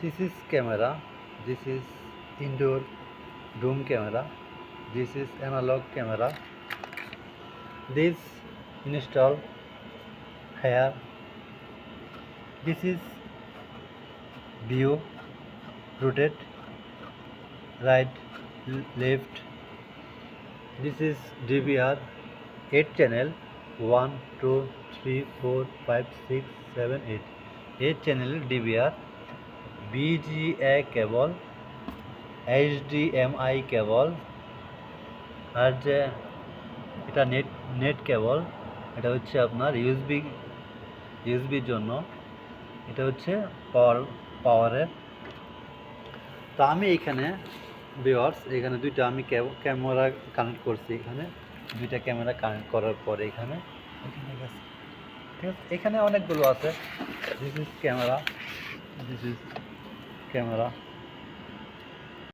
This is camera. This is indoor room camera. This is analog camera. This install here. This is view, rotate, right, left. This is DVR, 8 channel, 1, 2, 3, 4, 5, 6, 7, 8. 8 channel DVR, BGA cable, HDMI কেবল, আর যে এটা net কেবল, এটা হচ্ছে আপনার ইউএসবির জন্য, এটা হচ্ছে পাওয়ারের। তো আমি এখানে ভিউয়ার্স এখানে দুইটা আমি ক্যামেরা কানেক্ট করছি। এখানে দুইটা ক্যামেরা কানেক্ট করার পরে এখানে ঠিক আছে, এখানে অনেকগুলো আছে। This is camera, this is camera.